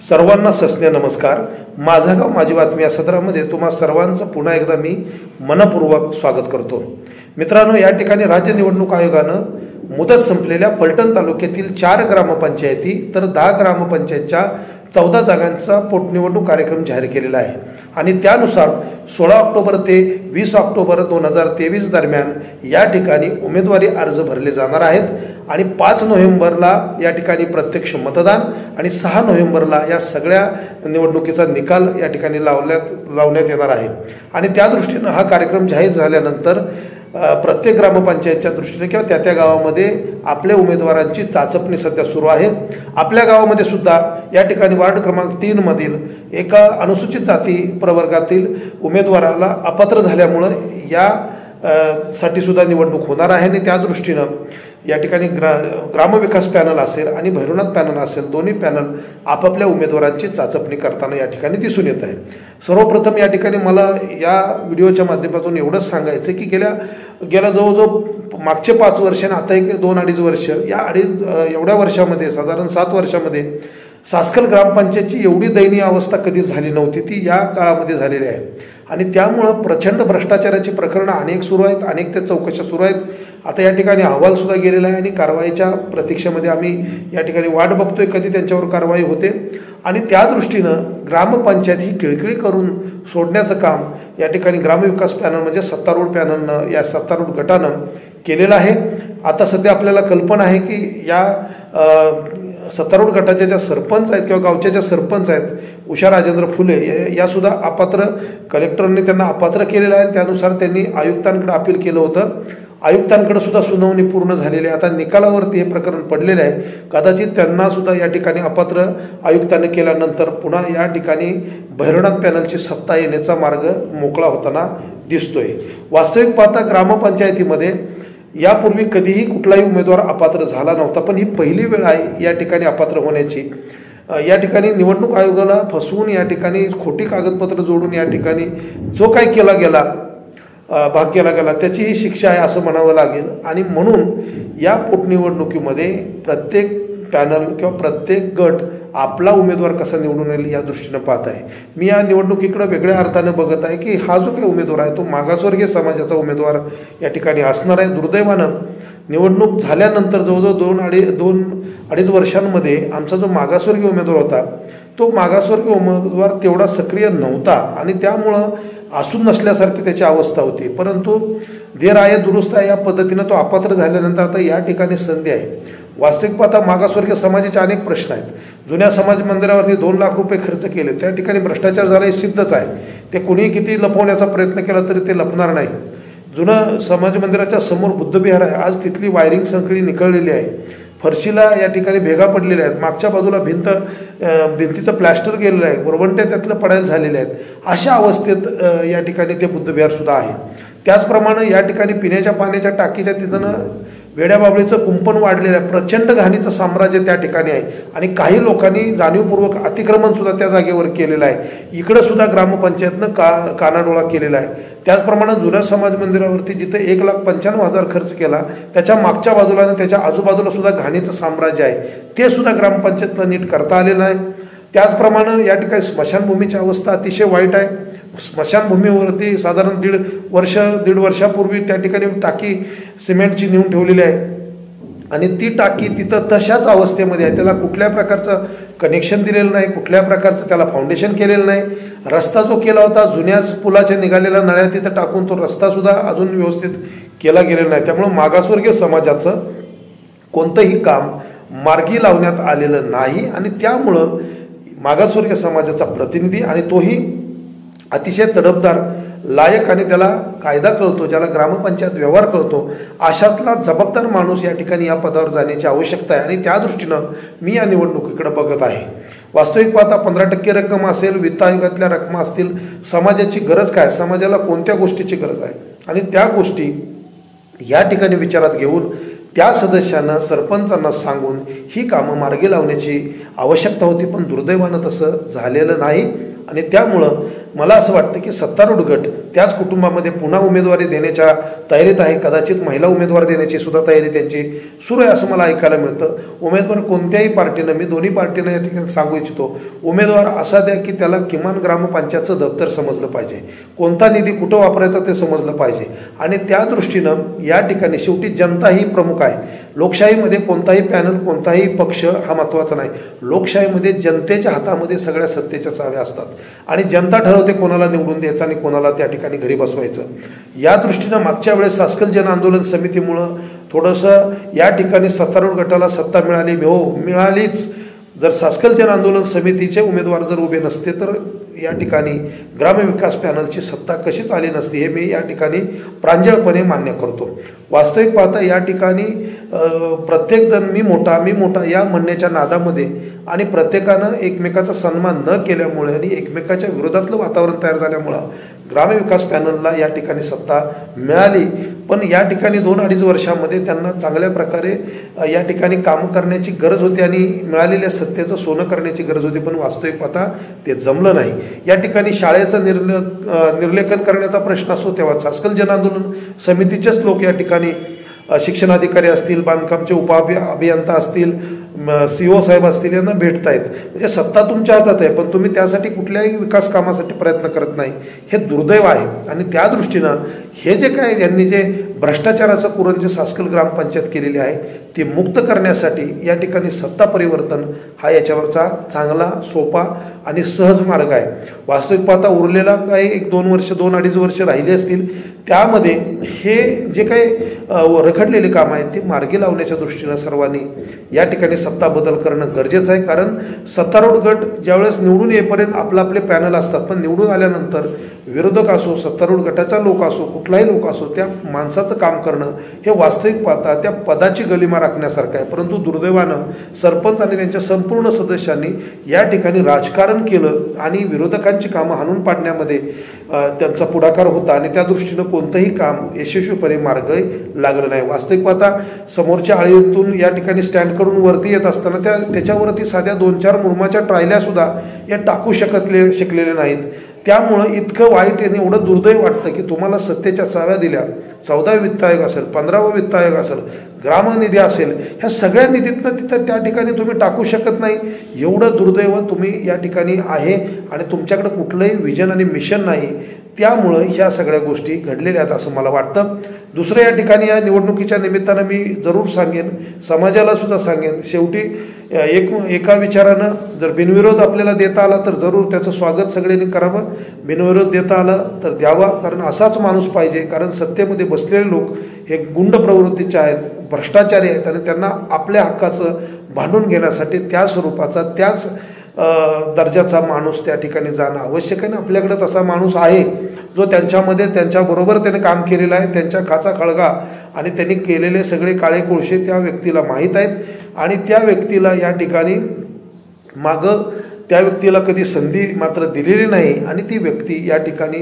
सर्वांना सस्ने नमस्कार। माझा गाव माझी बातमी या सत्रामध्ये तुम्हा सर्वांचं पुन्हा एकदा मी मनपूर्वक स्वागत करतो। मित्रांनो, या ठिकाणी राज्य निवडणूक आयोगानं मुदत संपलेल्या फलटण तालुक्यातील 4 ग्रामपंचायती तर 10 ग्रामपंचायतच्या 14 जागांचा पोटनिवडणूक कार्यक्रम जाहीर केलेला आहे आणि त्यानुसार 16 ऑक्टोबर ते 20 ऑक्टोबर 2023 दरम्यान या ठिकाणी उमेदवारी अर्ज भरले जाणार आहेत आणि 5 नोव्हेंबरला या ठिकाणी प्रत्यक्ष मतदान आणि 6 नोव्हेंबरला या सगळ्या निवडणुकीचा निकाल या ठिकाणी लावण्यात येणार आहे। आणि त्या दृष्टीने हा कार्यक्रम जाहीर झाल्यानंतर प्रत्येक ग्रामपंचायतच्या दृष्टीने किंवा त्या गावामध्ये आपल्या उमेदवारांची चाचपणी सध्या सुरू आहे। आपल्या गावामध्ये सुद्धा या ठिकाणी वार्ड क्रमांक 3 मधील एका अनुसूचित जाती प्रवर्गातील उमेदवाराला अपात्र झाल्यामुळे या साठी सुद्धा निवडणूक होणार आहे आणि त्या दृष्टीने या ठिकाणी ग्रामविकास पॅनल असेल आणि भैरवनाथ पॅनल असेल, दोन्ही पॅनल आपापल्या उमेदवारांची चाचपणी करताना या ठिकाणी दिसून येत आहे। सर्वप्रथम या ठिकाणी मला या व्हिडिओच्या माध्यमातून एवढंच सांगायचं की गेल्या जवळजवळ मागचे 5 वर्ष आणि आता एक 2-2.5 वर्ष या एवढ्या वर्षामध्ये साधारण 7 वर्षामध्ये सासकल ग्रामपंचायतची एवढी दयनीय अवस्था कधी झाली नव्हती, ती या काळामध्ये झालेली आहे आणि त्यामुळं प्रचंड भ्रष्टाचाराची प्रकरणं अनेक सुरू आहेत, अनेक त्या चौकशा सुरू आहेत। आता या ठिकाणी अहवाल सुद्धा गेलेला आहे आणि कारवाईच्या प्रतीक्षेमध्ये आम्ही या ठिकाणी वाट बघतोय कधी त्यांच्यावर कारवाई होते आणि त्या दृष्टीनं ग्रामपंचायत ही किळकिळी करून सोडण्याचं काम या ठिकाणी ग्रामविकास पॅनल म्हणजे सत्तारूढ पॅनलनं या सत्तारूढ गटानं केलेलं आहे। आता सध्या आपल्याला कल्पना आहे की या सत्तारूढ गटाच्या ज्या सरपंच आहेत किंवा गावच्या ज्या सरपंच आहेत उषा राजेंद्र फुले या सुद्धा अपात्र, कलेक्टरने त्यांना अपात्र केलेलं आहे। त्यानुसार त्यांनी आयुक्तांकडे अपील केलं होतं, आयुक्तांकडे सुद्धा सुनावणी पूर्ण झालेली आहे। आता निकालावरती हे प्रकरण पडलेले आहे, कदाचित त्यांना सुद्धा या ठिकाणी अपात्र आयुक्तांनी केल्यानंतर पुन्हा या ठिकाणी भैरवनाथ पॅनलची सत्ता येण्याचा मार्ग मोकळा होताना दिसतोय। वास्तविक पाहता ग्रामपंचायतीमध्ये यापूर्वी कधीही कुठलाही उमेदवार अपात्र झाला नव्हता, पण ही पहिली वेळ आहे या ठिकाणी अपात्र होण्याची। या ठिकाणी निवडणूक आयोगाला फसवून या ठिकाणी खोटी कागदपत्र जोडून या ठिकाणी जो काही भाग केला गेला त्याची ही शिक्षा आहे असं म्हणावं लागेल आणि म्हणून या पोटनिवडणुकीमध्ये प्रत्येक पॅनल किंवा प्रत्येक गट आपला उमेदवार कसा निवडून येईल या दृष्टीने पाहत आहे। मी या निवडणुकीकडे वेगळ्या अर्थाने बघत आहे की हा जो काही उमेदवार आहे तो मागासवर्गीय समाजाचा उमेदवार या ठिकाणी असणार आहे। दुर्दैवानं निवडणूक झाल्यानंतर जवळजवळ 2-2.5 वर्षांमध्ये आमचा जो मागासवर्गीय उमेदवार होता तो मागासवर्गीय उमेदवार तेवढा सक्रिय नव्हता आणि त्यामुळं असून नसल्यासारखी त्याची अवस्था होती, परंतु देर आहे दुरुस्त आहे या पद्धतीनं तो अपात्र झाल्यानंतर आता या ठिकाणी संधी आहे। वास्तविक पाहता मागासवर्गीय समाजाचे अनेक प्रश्न आहेत। जुन्या समाज मंदिरावरती 2 लाख रुपये खर्च केले, त्या ठिकाणी भ्रष्टाचार झाला हे सिद्धच आहे। ते कुणी किती लपवण्याचा प्रयत्न केला तरी ते लपणार नाही। जुनं समाज मंदिराच्या समोर बुद्धविहार आहे, आज तिथली वायरिंग सगळी निखळलेली आहे, फरशीला या ठिकाणी भेगा पडलेल्या आहेत, मागच्या बाजूला भिंतीचं प्लॅस्टर गेलेलं आहे, वरवंट्या त्यातलं पडायला झालेल्या आहेत। अशा अवस्थेत या ठिकाणी ते बुद्धविहार सुद्धा आहे। त्याचप्रमाणे या ठिकाणी पिण्याच्या पाण्याच्या टाकीच्या तिथं वेड्याबाबळीचं कुंपण वाढलेलं आहे, प्रचंड घाणीचं साम्राज्य त्या ठिकाणी आहे आणि काही लोकांनी जाणीवपूर्वक अतिक्रमण सुद्धा त्या जागेवर केलेलं आहे। इकडे सुद्धा ग्रामपंचायतनं कानाडोळा केलेला आहे। त्याचप्रमाणे जुन्या समाज मंदिरावरती जिथे 1,95,000 खर्च केला त्याच्या मागच्या बाजूला आणि त्याच्या आजूबाजूला सुद्धा घाणीचं साम्राज्य आहे, ते सुद्धा ग्रामपंचायतला नीट करता आलेलं आहे। त्याचप्रमाणे या ठिकाणी स्मशानभूमीची अवस्था अतिशय वाईट आहे। स्मशानभूमीवरती साधारण 1.5 वर्षापूर्वी त्या ठिकाणी टाकी सिमेंटची नेऊन ठेवलेली आहे आणि ती टाकी तिथं तशाच अवस्थेमध्ये आहे, त्याला कुठल्या प्रकारचं कनेक्शन दिलेलं नाही, कुठल्या प्रकारचं त्याला फाउंडेशन केलेलं नाही। रस्ता जो केला होता जुन्याच पुलाच्या निघालेल्या नळ्या तिथं टाकून तो रस्ता सुद्धा अजून व्यवस्थित केला गेलेला नाही। त्यामुळे मागासवर्गीय समाजाचं कोणतंही काम मार्गी लावण्यात आलेलं नाही आणि त्यामुळं मागासवर्गीय समाजाचा प्रतिनिधी आणि तोही अतिशय तडफदार, लायक आणि त्याला कायदा कळतो, ज्याला ग्रामपंचायत व्यवहार कळतो, अशातला जबाबदार माणूस या ठिकाणी या पदावर जाण्याची आवश्यकता आहे आणि त्या दृष्टीनं मी या निवडणुकीकडे बघत आहे। वास्तविक पाहता 15% रक्कम असेल, वित्त आयोगातल्या रक्कम असतील, समाजाची गरज काय, समाजाला कोणत्या गोष्टीची गरज आहे आणि त्या गोष्टी या ठिकाणी विचारात घेऊन त्या सदस्यांना सरपंचांना सांगून ही कामं मार्गी लावण्याची आवश्यकता होती, पण दुर्दैवानं तसं झालेलं नाही आणि त्यामुळं मला असं वाटतं की सत्तारूढ गट त्याच कुटुंबामध्ये पुन्हा उमेदवारी देण्याच्या तयारीत आहे. कदाचित महिला उमेदवार देण्याची सुद्धा तयारी त्यांची सुरू आहे असं मला ऐकायला मिळतं. उमेदवार कोणत्याही पार्टीनं, मी दोन्ही पार्टीनं या ठिकाणी सांगू इच्छितो, उमेदवार असा द्या की त्याला किमान ग्रामपंचायतचं दप्तर समजलं पाहिजे, कोणता निधी कुठं वापरायचा ते समजलं पाहिजे. आणि त्या दृष्टीनं या ठिकाणी शेवटी जनता ही प्रमुख आहे. लोकशाहीमध्ये कोणताही पॅनल, कोणताही पक्ष हा महत्वाचा नाही. लोकशाहीमध्ये जनतेच्या हातामध्ये सगळ्या सत्तेच्या चाव्या असतात आणि जनता ठरवते कोणाला निवडून द्यायचं आणि कोणाला त्या ठिकाणी घरी बसवायचं. या दृष्टीनं मागच्या वेळेस सास्कल जन आंदोलन समितीमुळं थोडंसं या ठिकाणी सत्तारूढ गटाला सत्ता मिळालीच. जर सास्कल जन आंदोलन समितीचे उमेदवार जर उभे नसते तर या ठिकाणी ग्रामविकास पॅनलची सत्ता कशीच आली नसती, हे मी या ठिकाणी प्रांजळपणे मान्य करतो. वास्तविक पाहता या ठिकाणी प्रत्येक जण मी मोठा या म्हणण्याच्या नादामध्ये आणि प्रत्येकानं एकमेकाचा सन्मान न केल्यामुळे आणि एकमेकाच्या विरोधातलं वातावरण तयार झाल्यामुळं ग्रामविकास पॅनलला या ठिकाणी सत्ता मिळाली. पण या ठिकाणी 2-2.5 वर्षामध्ये त्यांना चांगल्या प्रकारे या ठिकाणी कामं करण्याची गरज होती आणि मिळालेल्या सत्तेचं सोनं करण्याची गरज होती. पण वास्तविक पाहता ते जमलं नाही. या ठिकाणी शाळेचं निर्लेखन करण्याचा प्रश्न असो तेव्हा सास्कल जन आंदोलन समितीचेच लोक या ठिकाणी शिक्षणाधिकारी असतील, बांधकामचे अभियंता असतील, CO साहेब असतील यांना भेटतायत. म्हणजे सत्ता तुमच्या हातात आहे पण तुम्ही त्यासाठी कुठल्याही विकास कामासाठी प्रयत्न करत नाही, हे दुर्दैव आहे. आणि त्या दृष्टीनं हे जे काय यांनी जे भ्रष्टाचाराचं कुरण जे सास्कल ग्रामपंचायत केलेली आहे ती मुक्त करण्यासाठी या ठिकाणी सत्ता परिवर्तन हा याच्यावरचा चांगला, सोपा आणि सहज मार्ग आहे. वास्तविक पाहता उरलेला काही 1-2 वर्ष, 2-2.5 वर्ष राहिले असतील, त्यामध्ये हे जे काही रखडलेले काम आहे ते मार्गी लावण्याच्या दृष्टीनं सर्वांनी या ठिकाणी सत्ता बदल करणं गरजेचं आहे. कारण सत्तारूढ गट ज्यावेळेस निवडून येईपर्यंत आपले पॅनल असतात, पण निवडून आल्यानंतर विरोधक असो, सत्तारूढ गटाचा लोक असो, कुठलाही लोक असो, त्या माणसाचं काम करणं हे वास्तविक पाहता त्या पदाची गलिमा राखण्यासारखं आहे. परंतु दुर्दैवानं सरपंच आणि त्यांच्या संपूर्ण सदस्यांनी या ठिकाणी राजकारण केलं आणि विरोधकांची कामं हाणून पाडण्यामध्ये त्यांचा पुढाकार होता आणि त्या दृष्टीनं कोणतंही काम यशस्वीपणे मार्ग लागलं नाही. वास्तविक पाहता समोरच्या आळीतून या ठिकाणी स्टँड करून वरती येत असताना त्याच्यावरती साध्या 2-4 मुरमाच्या ट्रायल्या सुद्धा या टाकू शिकलेले नाहीत. त्यामुळं इतकं वाईट आणि एवढं दुर्दैव वाटतं की तुम्हाला सत्तेच्या चाव्या दिल्या, 14वा वित्त आयोग असेल, 15वा वित्त आयोग असेल, ग्रामनिधी असेल, ह्या सगळ्या निधीतनं तिथं त्या ठिकाणी तुम्ही टाकू शकत नाही. एवढं दुर्दैव तुम्ही या ठिकाणी आहे आणि तुमच्याकडे कुठलंही विजन आणि मिशन नाही. त्यामुळं ह्या सगळ्या गोष्टी घडलेल्या आहेत असं मला वाटतं. दुसरं या ठिकाणी या निवडणुकीच्या निमित्तानं मी जरूर सांगेन, समाजाला सुद्धा सांगेन, शेवटी एका विचारानं जर बिनविरोध आपल्याला देता आला तर जरूर त्याचं स्वागत सगळ्यांनी करावं. बिनविरोध देता आला तर द्यावा, कारण असाच माणूस पाहिजे. कारण सत्तेमध्ये बसलेले लोक हे गुंड प्रवृत्तीचे आहेत, भ्रष्टाचारी आहेत आणि त्यांना आपल्या हक्काचं भांडून घेण्यासाठी त्या स्वरूपाचा, त्याच दर्जाचा माणूस त्या ठिकाणी जाणं आवश्यक आहे. ना आपल्याकडे तसा माणूस आहे जो त्यांच्याबरोबर त्याने काम केलेलं आहे, त्यांच्या खाचा खळगा आणि त्यांनी केलेले सगळे काळे कोळशे त्या व्यक्तीला माहीत आहेत आणि त्या व्यक्तीला या ठिकाणी त्या व्यक्तीला कधी संधी मात्र दिलेली नाही आणि ती व्यक्ती या ठिकाणी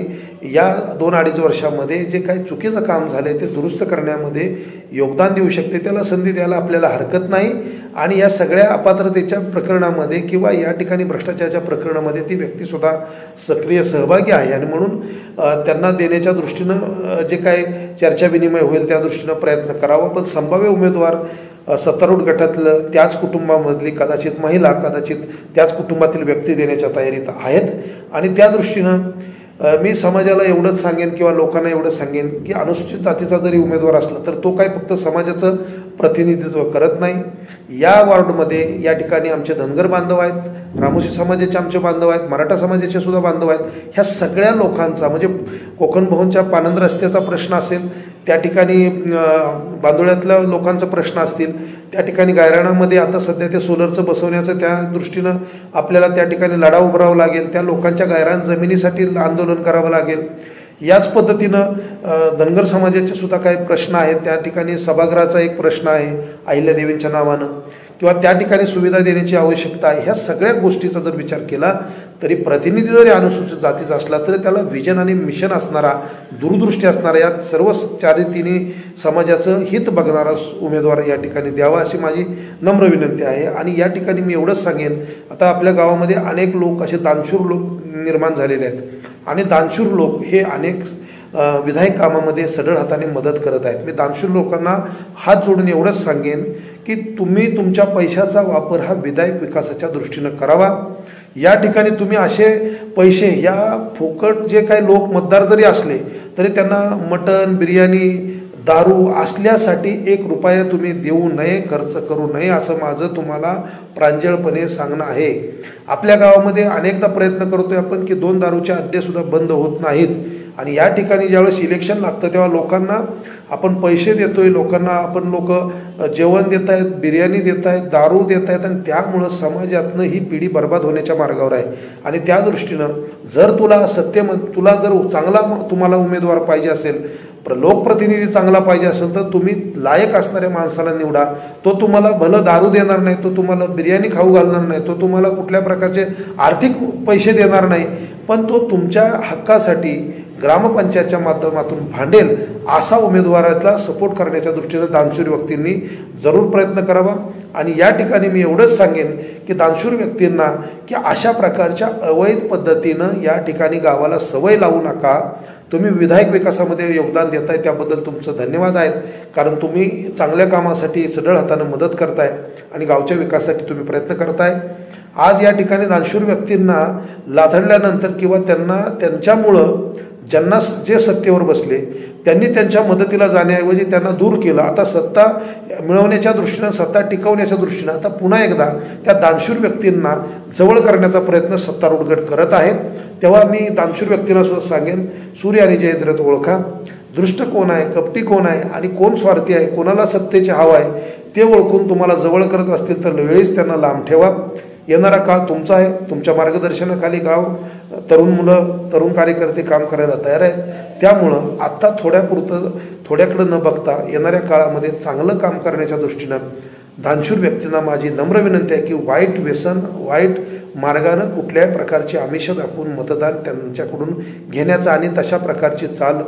या 2-2.5 वर्षामध्ये जे काही चुकीचं काम झालंय ते दुरुस्त करण्यामध्ये योगदान देऊ शकते. त्याला संधी द्यायला आपल्याला हरकत नाही. आणि या सगळ्या अपात्रतेच्या प्रकरणामध्ये किंवा या ठिकाणी भ्रष्टाचाराच्या प्रकरणामध्ये ती व्यक्ती सुद्धा सक्रिय सहभागी आहे आणि म्हणून त्यांना देण्याच्या दृष्टीनं जे काही चर्चा विनिमय होईल त्या दृष्टीनं प्रयत्न करावा. पण संभाव्य उमेदवार सत्तारूढ गटातलं त्याच कुटुंबामधली कदाचित महिला, कदाचित त्याच कुटुंबातील व्यक्ती देण्याच्या तयारीत आहेत. आणि त्या दृष्टीनं मी समाजाला एवढंच सांगेन किंवा लोकांना एवढंच सांगेन की अनुसूचित जातीचा जरी उमेदवार असला तर तो काय फक्त समाजाचं प्रतिनिधित्व करत नाही. या वॉर्डमध्ये या ठिकाणी आमचे धनगर बांधव आहेत, रामोशी समाजाचे आमचे बांधव आहेत, मराठा समाजाचे सुद्धा बांधव आहेत. ह्या सगळ्या लोकांचा म्हणजे कोकण भवनच्या पानंद रस्त्याचा प्रश्न असेल, त्या ठिकाणी बांदोळ्यातल्या लोकांचा प्रश्न असतील, त्या ठिकाणी गायराणामध्ये आता सध्या ते सोलरचं बसवण्याचं त्या दृष्टीनं आपल्याला त्या ठिकाणी लढा उभारावा लागेल, त्या लोकांच्या गायरान जमिनीसाठी आंदोलन करावं लागेल. याच पद्धतीनं धनगर समाजाचे सुद्धा काही प्रश्न आहेत. त्या ठिकाणी सभागृहाचा एक प्रश्न आहे अहिल्यादेवींच्या नावानं किंवा त्या ठिकाणी सुविधा देण्याची आवश्यकता आहे. ह्या सगळ्या गोष्टीचा जर विचार केला तरी प्रतिनिधी जरी अनुसूचित जातीचा असला तरी त्याला विजन आणि मिशन असणारा, दूरदृष्टी असणारा, या सर्व तिन्ही समाजाचं हित बघणारा उमेदवार या ठिकाणी द्यावा अशी माझी नम्र विनंती आहे. आणि या ठिकाणी मी एवढंच सांगेन, आता आपल्या गावामध्ये अनेक लोक असे दानशूर लोक निर्माण झालेले आहेत. आणि दानशूर लोक हे अनेक विधायक कामामध्ये सढळ हाताने मदत करत आहेत. मी दानशूर लोकांना हात जोडून एवढंच सांगेन की तुम्ही तुमच्या पैशाचा वापर हा विधायक विकासाच्या दृष्टीनं करावा. या ठिकाणी तुम्ही असे पैसे या फुकट जे काही लोक मतदार जरी असले तरी त्यांना मटण बिर्याणी दारू असल्यासाठी 1 रुपया तुम्ही देऊ नये, खर्च करू नये, असं माझं तुम्हाला प्रांजळपणे सांगणं आहे. आपल्या गावामध्ये अनेकदा प्रयत्न करतोय आपण की 2 दारूचे अड्डे सुद्धा बंद होत नाहीत. आणि या ठिकाणी ज्यावेळेस इलेक्शन लागतं तेव्हा लोकांना आपण पैसे देतोय, लोकांना आपण लोक जेवण देत आहेत, बिर्याणी देत आहेत, दारू देत आहेत आणि त्यामुळं समाजातनं ही पिढी बर्बाद होण्याच्या मार्गावर आहे. आणि त्या दृष्टीनं जर तुला जर चांगला तुम्हाला उमेदवार पाहिजे असेल, लोकप्रतिनिधी चांगला पाहिजे असेल तर तुम्ही लायक असणाऱ्या माणसाला निवडा. तो तुम्हाला भलं दारू देणार नाही, तो तुम्हाला बिर्याणी खाऊ घालणार नाही, तो तुम्हाला कुठल्या प्रकारचे आर्थिक पैसे देणार नाही, पण तो तुमच्या हक्कासाठी ग्रामपंचायतच्या माध्यमातून भांडेल असा उमेदवाराला सपोर्ट करण्याच्या दृष्टीने दानशूर व्यक्तींनी जरूर प्रयत्न करावा. आणि या ठिकाणी मी एवढंच सांगेन की दानशूर व्यक्तींना की अशा प्रकारच्या अवैध पद्धतीनं या ठिकाणी गावाला सवय लावू नका. तुम्ही विधायक विकासामध्ये योगदान देताय त्याबद्दल तुमचं धन्यवाद आहेत, कारण तुम्ही चांगल्या कामासाठी सढळ हातानं मदत करताय आणि गावच्या विकासासाठी तुम्ही प्रयत्न करताय. आज या ठिकाणी दानशूर व्यक्तींना लाथडल्यानंतर किंवा त्यांच्यामुळं ज्यांना जे सत्तेवर बसले त्यांनी त्यांच्या मदतीला जाण्याऐवजी त्यांना दूर केलं. आता सत्ता मिळवण्याच्या दृष्टीनं, सत्ता टिकवण्याच्या दृष्टीनं आता पुन्हा एकदा त्या दानशूर व्यक्तींना जवळ करण्याचा प्रयत्न सत्तारूढ गट करत आहे. तेव्हा मी दानशूर व्यक्तींना सुद्धा सांगेन, सूर्य आणि जयद्रथ ओळखा. दृष्ट कोण आहे, कपटी कोण आहे आणि कोण स्वार्थी आहे, कोणाला सत्तेची हवा आहे ते ओळखून तुम्हाला जवळ करत असतील तर वेळीच त्यांना लांब ठेवा. येणारा काळ तुमचा आहे. तुमच्या मार्गदर्शनाखाली गाव तरुण मुलं, तरुण कार्यकर्ते काम करायला तयार आहेत. त्यामुळं आत्ता थोड्याकडे न बघता येणाऱ्या काळामध्ये चांगलं काम करण्याच्या दृष्टीनं दानशूर व्यक्तींना माझी नम्र विनंती आहे की वाईट व्यसन, वाईट मार्गानं कुठल्याही प्रकारची आमिष दाखवून मतदान त्यांच्याकडून घेण्याचा आणि तशा प्रकारची चाल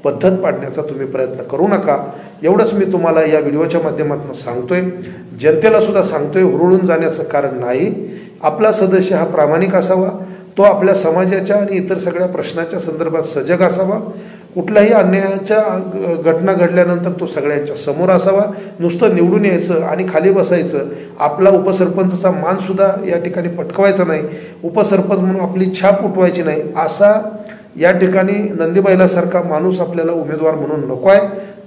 पद्धत पाडण्याचा तुम्ही प्रयत्न करू नका. एवढंच मी तुम्हाला या व्हिडिओच्या माध्यमातून सांगतोय. जनतेला सुद्धा सांगतोय, हुरळून जाण्याचं कारण नाही. आपला सदस्य हा प्रामाणिक असावा, तो आपल्या समाजाच्या आणि इतर सगळ्या प्रश्नाच्या संदर्भात सजग असावा. कुठल्याही अन्यायाच्या घटना घडल्यानंतर तो सगळ्यांच्या समोर असावा. नुसतं निवडून यायचं आणि खाली बसायचं, आपला उपसरपंचचा मान सुद्धा या ठिकाणी पटकवायचा नाही, उपसरपंच म्हणून आपली छाप उठवायची नाही, असा या ठिकाणी नंदीबाईलासारखा माणूस आपल्याला उमेदवार म्हणून नको आहे.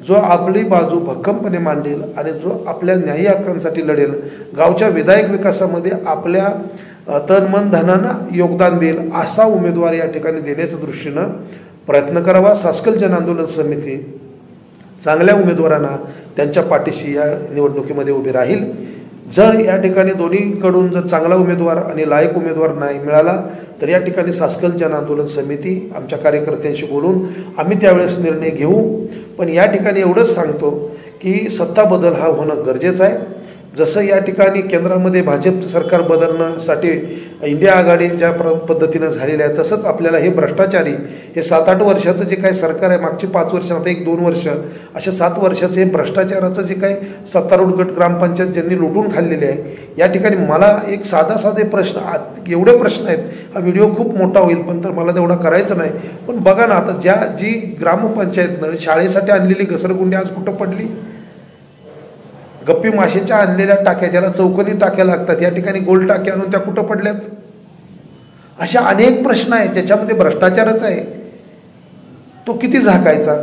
जो आपली बाजू भक्कमपणे मांडेल आणि जो आपल्या न्यायी हक्कांसाठी लढेल, गावच्या विधायक विकासामध्ये आपल्या तन मन धनानं योगदान देईल असा उमेदवार या ठिकाणी देण्याच्या दृष्टीनं प्रयत्न करावा. सासकल जन आंदोलन समिती चांगल्या उमेदवारांना त्यांच्या पाठीशी या निवडणुकीमध्ये उभी राहील. जर या ठिकाणी दोन्हीकडून जर चांगला उमेदवार आणि लायक उमेदवार नाही मिळाला तर या ठिकाणी सासकल जन आंदोलन समिती आमच्या कार्यकर्त्यांशी बोलून आम्ही त्यावेळेस निर्णय घेऊ. पण या ठिकाणी एवढंच सांगतो की सत्ता बदल हा होणं गरजेचं आहे. जसं या ठिकाणी केंद्रामध्ये भाजप सरकार बदलण्यासाठी इंडिया आघाडी ज्या पद्धतीनं झालेलं आहे, तसंच आपल्याला हे भ्रष्टाचारी हे 7-8 वर्षाचं जे काही सरकार आहे, मागची 5 वर्ष, आता 1-2 वर्ष, अशा 7 वर्षाचं हे भ्रष्टाचाराचं जे काही सत्तारूढ गट ग्रामपंचायत ज्यांनी लुटून खाल्लेले आहे, या ठिकाणी मला एक साधे प्रश्न, एवढे प्रश्न आहेत, हा व्हिडिओ खूप मोठा होईल पण तर मला तेवढा करायचं नाही. पण बघा ना, आता जी ग्रामपंचायतनं शाळेसाठी आणलेली घसरगुंडी आज कुठं पडली? गप्पी माशीच्या आणलेल्या टाक्या, ज्याला चौकोनी टाक्या लागतात, या ठिकाणी गोल टाक्या आणून त्या कुठं पडल्यात? अशा अनेक प्रश्न आहेत ज्याच्यामध्ये भ्रष्टाचारच आहे. तो किती झाकायचा?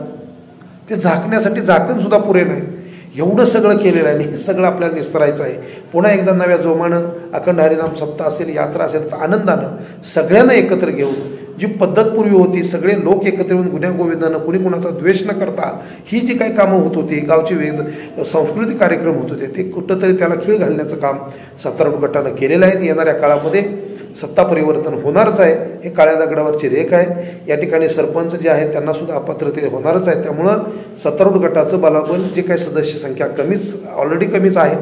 ते झाकण्यासाठी झाकण सुद्धा पुरे नाही. एवढं सगळं केलेलं आहे आणि हे सगळं आपल्याला निस्तरायचं आहे. पुन्हा एकदा नव्या जोमानं अखंड हरिनाम सप्ताह असेल, यात्रा असेल, आनंदानं सगळ्यांना एकत्र घेऊन जी पद्धत पूर्वी होती, सगळे लोक एकत्र येऊन गुन्ह्या गोविंदानं, कुणी कुणाचा द्वेष न करता ही जी काही कामं होत होती, गावचे विविध सांस्कृतिक कार्यक्रम होत होते, ते कुठंतरी त्याला खीळ घालण्याचं काम सत्तारूढ गटानं केलेलं आहे. येणाऱ्या काळामध्ये सत्ता परिवर्तन होणारच आहे. हे काळ्या दगडावरची रेख आहे. या ठिकाणी सरपंच जे आहेत त्यांना सुद्धा अपात्रते होणारच आहे. त्यामुळं सत्तारूढ गटाचं बलाबल जे काही सदस्य संख्या ऑलरेडी कमीच आहे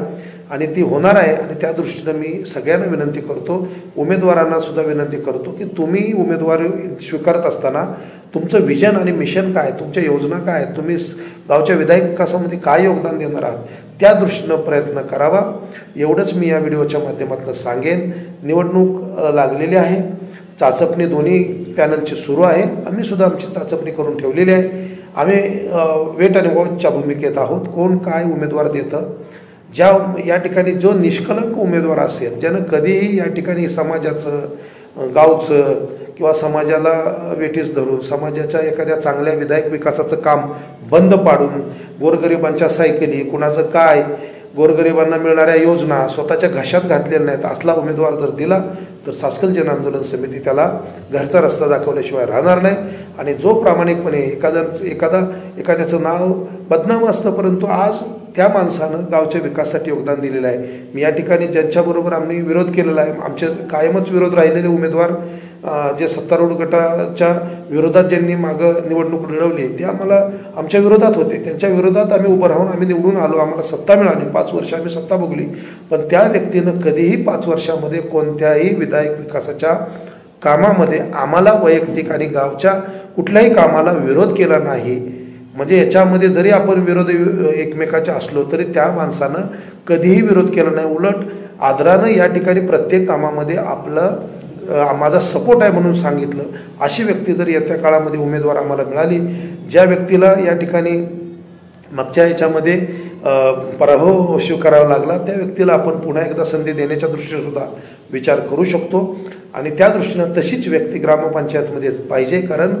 आणि ती होणार आहे. आणि त्या दृष्टीनं मी सगळ्यांना विनंती करतो, उमेदवारांना सुद्धा विनंती करतो की तुम्ही उमेदवारी स्वीकारत असताना तुमचं विजन आणि मिशन काय, तुमच्या योजना काय, तुम्ही गावच्या विधायक विकासामध्ये काय योगदान देणार आहात, त्या दृष्टीनं प्रयत्न करावा. एवढंच मी या व्हिडिओच्या माध्यमातून सांगेन. निवडणूक लागलेली आहे. चाचपणी दोन्ही पॅनलची सुरू आहे. आम्ही सुद्धा आमची चाचपणी करून ठेवलेली आहे. आम्ही वेट आणि वॉचच्या भूमिकेत आहोत. कोण काय उमेदवार देतं, या ठिकाणी जो निष्कलंक उमेदवार असेल, ज्यानं कधीही या ठिकाणी समाजाचं, गावचं किंवा समाजाला वेठीस धरून समाजाच्या एखाद्या चांगल्या विधायक विकासाचं काम बंद पाडून गोरगरिबांच्या सायकली, कुणाचं काय, गोरगरिबांना मिळणाऱ्या योजना स्वतःच्या घशात घातलेल्या नाहीत, असला उमेदवार जर दिला तर सासकल जन आंदोलन समिती त्याला घरचा रस्ता दाखवल्याशिवाय राहणार नाही. आणि जो प्रामाणिकपणे एखाद्याचं नाव बदनाम असतं, परंतु आज त्या माणसानं गावच्या विकासासाठी योगदान दिलेलं आहे. मी या ठिकाणी ज्यांच्याबरोबर आम्ही विरोध केलेला आहे, आमचे कायमच विरोध राहिलेले उमेदवार जे सत्तारूढ गटाच्या विरोधात ज्यांनी मागं निवडणूक लढवली ते आमच्या विरोधात होते. त्यांच्या विरोधात आम्ही उभं राहून आम्ही निवडून आलो. आम्हाला सत्ता मिळाली, 5 वर्ष आम्ही सत्ता भोगली. पण त्या व्यक्तीनं कधीही 5 वर्षामध्ये कोणत्याही विधायक विकासाच्या कामामध्ये आम्हाला वैयक्तिक आणि गावच्या कुठल्याही कामाला विरोध केला नाही. म्हणजे याच्यामध्ये जरी आपण विरोध एकमेकाच्या असलो तरी त्या माणसानं कधीही विरोध केला नाही. उलट आदरानं या ठिकाणी प्रत्येक कामामध्ये माझा सपोर्ट आहे म्हणून सांगितलं. अशी व्यक्ती जर येत्या काळामध्ये उमेदवार आम्हाला मिळाली, ज्या व्यक्तीला या ठिकाणी मागच्या याच्यामध्ये पराभव स्वीकारावा लागला, त्या व्यक्तीला आपण पुन्हा एकदा संधी देण्याच्या दृष्टीने सुद्धा विचार करू शकतो. आणि त्या दृष्टीनं तशीच व्यक्ती ग्रामपंचायतमध्ये पाहिजे. कारण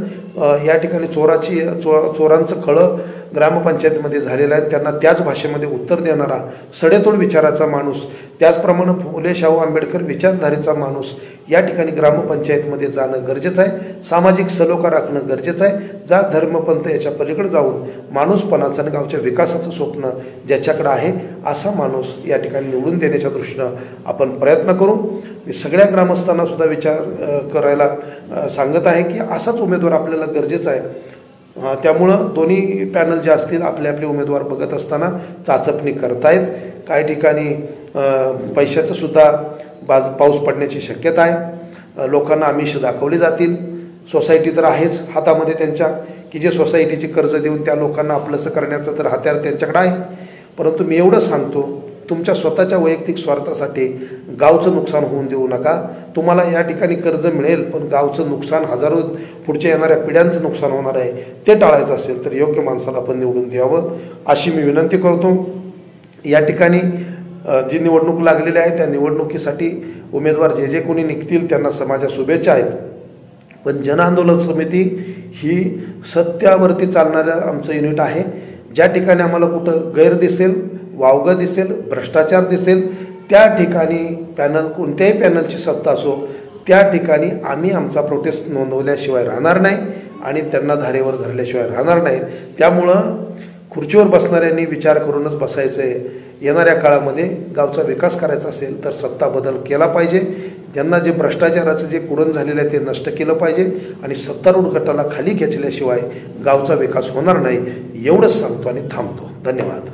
या ठिकाणी चोरांचं खळं ग्रामपंचायतीमध्ये झालेलं आहे. त्यांना त्याच भाषेमध्ये उत्तर देणारा सडेतोड विचाराचा माणूस, त्याचप्रमाणे फुले शाहू आंबेडकर विचारधारेचा माणूस या ठिकाणी ग्रामपंचायतमध्ये जाणं गरजेचं आहे. सामाजिक सलोखा राखणं गरजेचं आहे. जात धर्म पंथ याच्या पलीकडे जाऊन माणूसपणाचं आणि गावच्या विकासाचं स्वप्न ज्याच्याकडे आहे असा माणूस या ठिकाणी निवडून देण्याच्या दृष्टीनं आपण प्रयत्न करू. मी सगळ्या ग्रामस्थांना सुद्धा विचार करायला सांगत आहे की असाच उमेदवार आपल्याला गरजेचा आहे. त्यामुळं दोन्ही पॅनल जे असतील आपले आपले उमेदवार बघत असताना चाचपणी करतायत. काही ठिकाणी पैशाचं सुद्धा पाऊस पडण्याची शक्यता आहे. लोकांना आमिष दाखवली जातील. सोसायटी तर आहेच हातामध्ये त्यांच्या, की जे सोसायटीची कर्ज देऊन त्या लोकांना आपलंसं करण्याचं तर हत्यार त्यांच्याकडे आहे. परंतु मी एवढं सांगतो, तुमच्या स्वतःच्या वैयक्तिक स्वार्थासाठी गावचं नुकसान होऊन देऊ नका. तुम्हाला या ठिकाणी कर्ज मिळेल, पण गावचं नुकसान, हजारो पुढच्या येणाऱ्या पिढ्यांचं नुकसान होणार आहे, ते टाळायचं असेल तर योग्य माणसाला आपण निवडून द्यावं अशी मी विनंती करतो. या ठिकाणी जी निवडणूक लागलेली आहे त्या निवडणुकीसाठी उमेदवार जे कोणी निघतील त्यांना समाजा शुभेच्छा आहेत. पण जन आंदोलन समिती ही सत्यावरती चालणारं आमचं युनिट आहे. ज्या ठिकाणी आम्हाला कुठं गैर दिसेल, वावगं दिसेल, भ्रष्टाचार दिसेल, त्या ठिकाणी कोणत्याही पॅनलची सत्ता असो त्या ठिकाणी आम्ही आमचा प्रोटेस्ट नोंदवल्याशिवाय राहणार नाही आणि त्यांना धारेवर धरल्याशिवाय राहणार नाही. त्यामुळं खुर्चीवर बसणाऱ्यांनी विचार करूनच बसायचं आहे. येणाऱ्या काळामध्ये गावचा विकास करायचा असेल तर सत्ता बदल केला पाहिजे. ज्यांना जे भ्रष्टाचाराचं जे कुरण झालेलं आहे ते नष्ट केलं पाहिजे आणि सत्तारूढ गटाला खाली खेचल्याशिवाय गावचा विकास होणार नाही. एवढंच सांगतो आणि थांबतो. धन्यवाद.